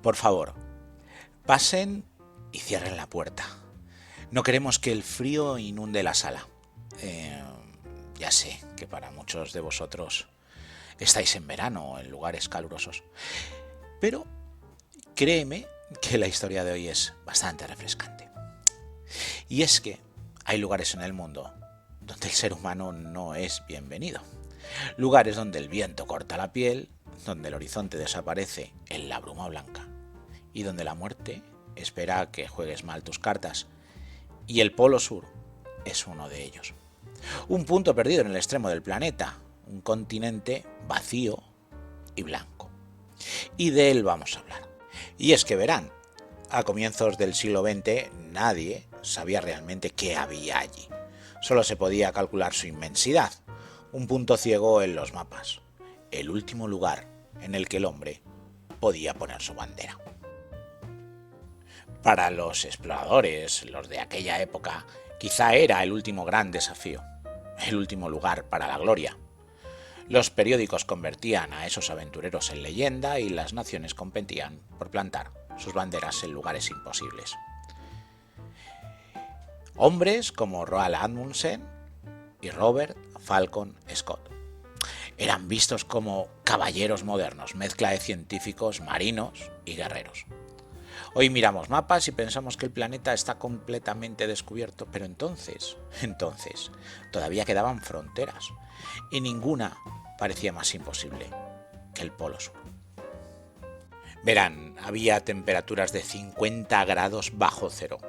Por favor, pasen y cierren la puerta. No queremos que el frío inunde la sala. Ya sé que para muchos de vosotros estáis en verano o en lugares calurosos, pero créeme que la historia de hoy es bastante refrescante. Y es que hay lugares en el mundo donde el ser humano no es bienvenido. Lugares donde el viento corta la piel, donde el horizonte desaparece en la bruma blanca y donde la muerte espera a que juegues mal tus cartas. Y el Polo Sur es uno de ellos. Un punto perdido en el extremo del planeta, un continente vacío y blanco. Y de él vamos a hablar. Y es que verán, a comienzos del siglo XX nadie sabía realmente qué había allí. Solo se podía calcular su inmensidad, un punto ciego en los mapas, el último lugar en el que el hombre podía poner su bandera. Para los exploradores, los de aquella época, quizá era el último gran desafío, el último lugar para la gloria. Los periódicos convertían a esos aventureros en leyenda y las naciones competían por plantar sus banderas en lugares imposibles. Hombres como Roald Amundsen y Robert Falcon Scott eran vistos como caballeros modernos, mezcla de científicos, marinos y guerreros. Hoy miramos mapas y pensamos que el planeta está completamente descubierto, pero entonces, todavía quedaban fronteras y ninguna parecía más imposible que el Polo Sur. Verán, había temperaturas de 50 grados bajo cero,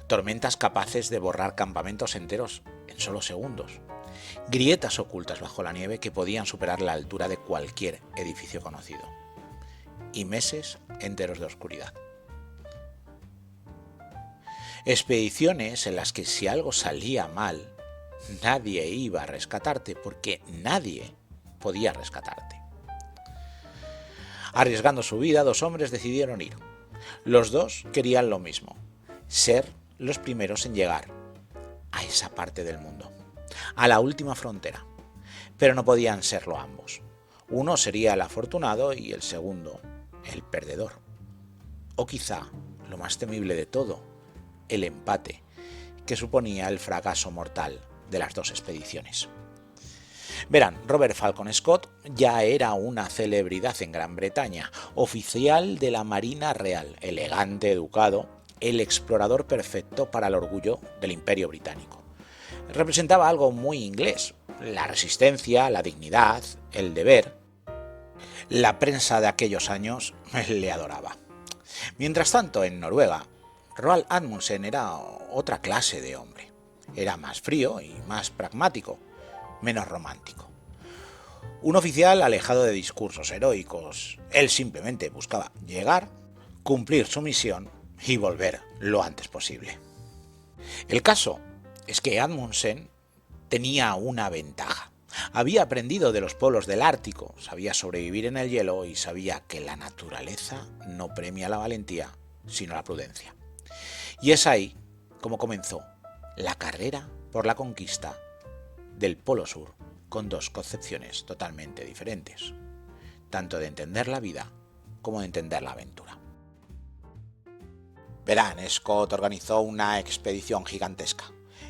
tormentas capaces de borrar campamentos enteros en solo segundos, grietas ocultas bajo la nieve que podían superar la altura de cualquier edificio conocido, y meses enteros de oscuridad. Expediciones en las que si algo salía mal, nadie iba a rescatarte porque nadie podía rescatarte. Arriesgando su vida, dos hombres decidieron ir. Los dos querían lo mismo, ser los primeros en llegar a esa parte del mundo, a la última frontera, pero no podían serlo ambos. Uno sería el afortunado y el segundo el perdedor. O quizá, lo más temible de todo, el empate, que suponía el fracaso mortal de las dos expediciones. Verán, Robert Falcon Scott ya era una celebridad en Gran Bretaña, oficial de la Marina Real, elegante, educado, el explorador perfecto para el orgullo del Imperio Británico. Representaba algo muy inglés, la resistencia, la dignidad, el deber. La prensa de aquellos años le adoraba. Mientras tanto, en Noruega, Roald Amundsen era otra clase de hombre. Era más frío y más pragmático, menos romántico. Un oficial alejado de discursos heroicos. Él simplemente buscaba llegar, cumplir su misión y volver lo antes posible. El caso es que Amundsen tenía una ventaja. Había aprendido de los polos del Ártico, sabía sobrevivir en el hielo y sabía que la naturaleza no premia la valentía, sino la prudencia. Y es ahí como comenzó la carrera por la conquista del Polo Sur, con dos concepciones totalmente diferentes, tanto de entender la vida como de entender la aventura. Verán, Scott organizó una expedición gigantesca.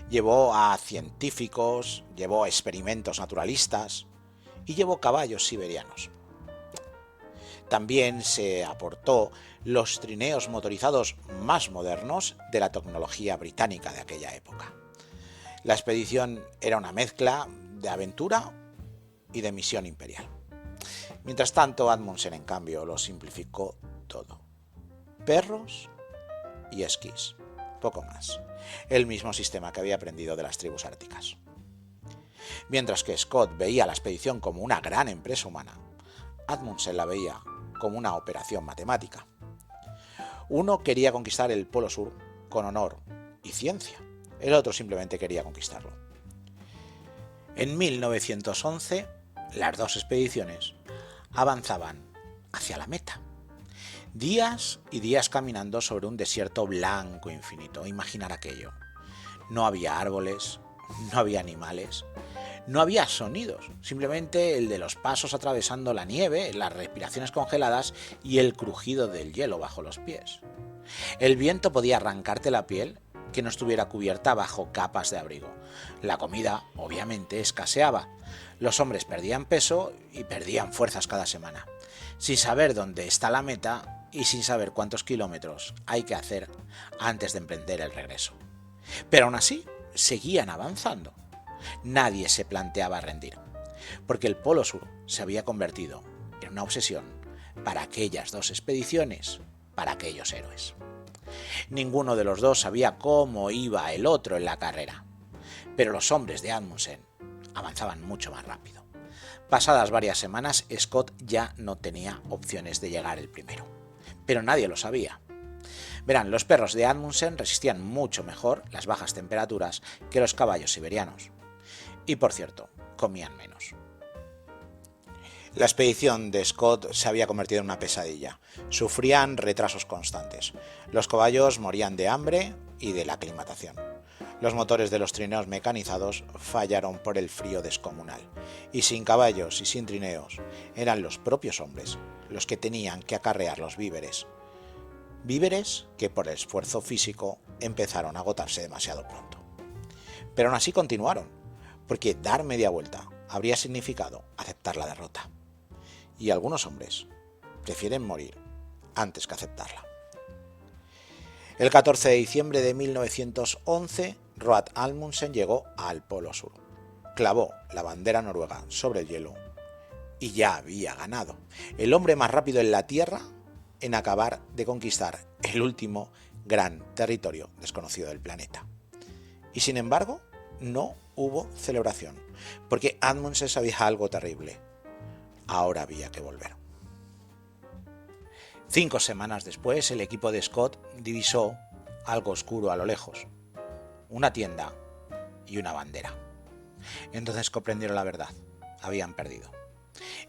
Llevó a científicos, llevó experimentos naturalistas y llevó caballos siberianos. También se aportó los trineos motorizados más modernos de la tecnología británica de aquella época. La expedición era una mezcla de aventura y de misión imperial. Mientras tanto, Amundsen, en cambio, lo simplificó todo. Perros y esquís, poco más. El mismo sistema que había aprendido de las tribus árticas. Mientras que Scott veía la expedición como una gran empresa humana, Amundsen la veía como una operación matemática. Uno quería conquistar el Polo Sur con honor y ciencia, el otro simplemente quería conquistarlo. En 1911, las dos expediciones avanzaban hacia la meta. Días y días caminando sobre un desierto blanco infinito. Imaginar aquello. No había árboles, no había animales, No había sonidos, simplemente el de los pasos atravesando la nieve, las respiraciones congeladas y el crujido del hielo bajo los pies. El viento podía arrancarte la piel que no estuviera cubierta bajo capas de abrigo. La comida, obviamente, escaseaba. Los hombres perdían peso y perdían fuerzas cada semana, sin saber dónde está la meta y sin saber cuántos kilómetros hay que hacer antes de emprender el regreso. Pero aún así, seguían avanzando. Nadie se planteaba rendir, porque el Polo Sur se había convertido en una obsesión para aquellas dos expediciones, para aquellos héroes. Ninguno de los dos sabía cómo iba el otro en la carrera, pero los hombres de Amundsen avanzaban mucho más rápido. Pasadas varias semanas, Scott ya no tenía opciones de llegar el primero, pero nadie lo sabía. Verán, los perros de Amundsen resistían mucho mejor las bajas temperaturas que los caballos siberianos. Y por cierto, comían menos. La expedición de Scott se había convertido en una pesadilla. Sufrían retrasos constantes. Los caballos morían de hambre y de la aclimatación. Los motores de los trineos mecanizados fallaron por el frío descomunal. Y sin caballos y sin trineos, eran los propios hombres los que tenían que acarrear los víveres. Víveres que por el esfuerzo físico empezaron a agotarse demasiado pronto. Pero aún así continuaron, porque dar media vuelta habría significado aceptar la derrota. Y algunos hombres prefieren morir antes que aceptarla. El 14 de diciembre de 1911, Roald Amundsen llegó al Polo Sur. Clavó la bandera noruega sobre el hielo y ya había ganado. El hombre más rápido en la Tierra en acabar de conquistar el último gran territorio desconocido del planeta. Y sin embargo, no hubo celebración, porque Amundsen sabía algo terrible. Ahora había que volver. 5 semanas después, el equipo de Scott divisó algo oscuro a lo lejos, una tienda y una bandera. Entonces comprendieron la verdad, habían perdido.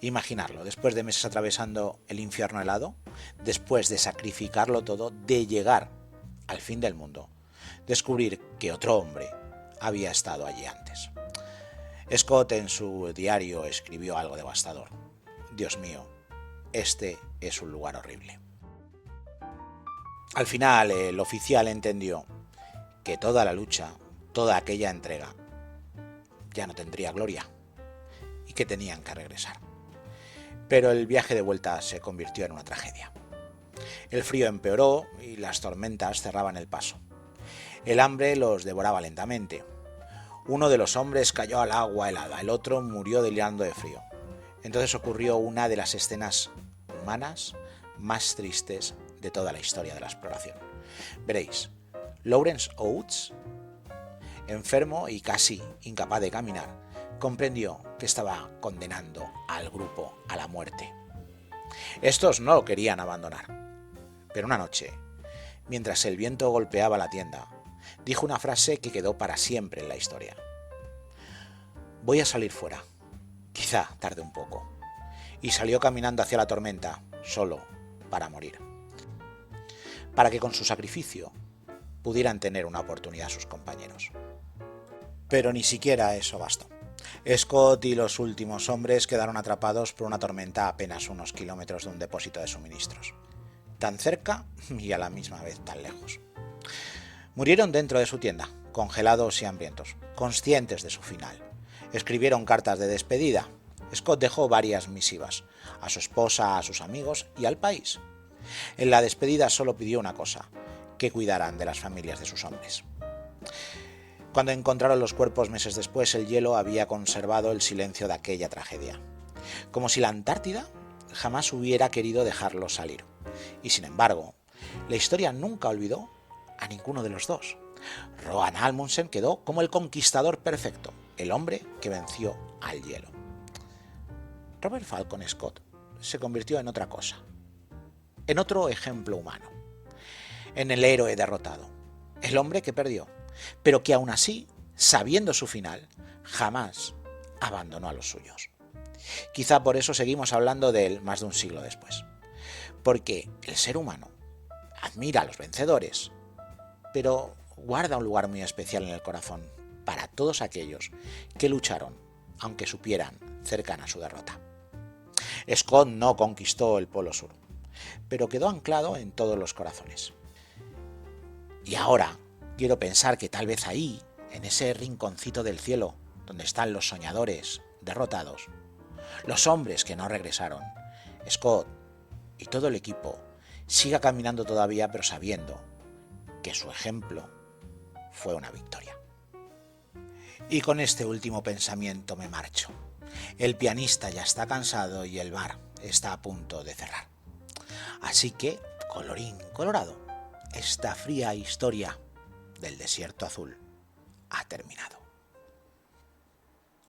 Imaginarlo, después de meses atravesando el infierno helado, después de sacrificarlo todo, de llegar al fin del mundo, descubrir que otro hombre había estado allí antes. Scott en su diario escribió algo devastador. Dios mío, este es un lugar horrible. Al final, el oficial entendió que toda la lucha, toda aquella entrega, ya no tendría gloria y que tenían que regresar. Pero el viaje de vuelta se convirtió en una tragedia. El frío empeoró y las tormentas cerraban el paso. El hambre los devoraba lentamente. Uno de los hombres cayó al agua helada, el otro murió delirando de frío. Entonces ocurrió una de las escenas humanas más tristes de toda la historia de la exploración. Veréis, Lawrence Oates, enfermo y casi incapaz de caminar, comprendió que estaba condenando al grupo a la muerte. Estos no lo querían abandonar, pero una noche, mientras el viento golpeaba la tienda, dijo una frase que quedó para siempre en la historia. Voy a salir fuera, quizá tarde un poco. Y salió caminando hacia la tormenta, solo, para morir. Para que con su sacrificio pudieran tener una oportunidad sus compañeros. Pero ni siquiera eso bastó. Scott y los últimos hombres quedaron atrapados por una tormenta a apenas unos kilómetros de un depósito de suministros. Tan cerca y a la misma vez tan lejos. Murieron dentro de su tienda, congelados y hambrientos, conscientes de su final. Escribieron cartas de despedida. Scott dejó varias misivas, a su esposa, a sus amigos y al país. En la despedida solo pidió una cosa, que cuidaran de las familias de sus hombres. Cuando encontraron los cuerpos meses después, el hielo había conservado el silencio de aquella tragedia, como si la Antártida jamás hubiera querido dejarlos salir. Y sin embargo, la historia nunca olvidó a ninguno de los dos. Roald Amundsen quedó como el conquistador perfecto, el hombre que venció al hielo. Robert Falcon Scott se convirtió en otra cosa, en otro ejemplo humano, en el héroe derrotado, el hombre que perdió, pero que aún así, sabiendo su final, jamás abandonó a los suyos. Quizá por eso seguimos hablando de él más de un siglo después, porque el ser humano admira a los vencedores, pero guarda un lugar muy especial en el corazón para todos aquellos que lucharon aunque supieran cercana su derrota. Scott no conquistó el Polo Sur, pero quedó anclado en todos los corazones. Y ahora quiero pensar que tal vez ahí, en ese rinconcito del cielo, donde están los soñadores derrotados, los hombres que no regresaron, Scott y todo el equipo siga caminando todavía, pero sabiendo que su ejemplo fue una victoria. Y con este último pensamiento me marcho. El pianista ya está cansado y el bar está a punto de cerrar. Así que, colorín colorado, esta fría historia del desierto azul ha terminado.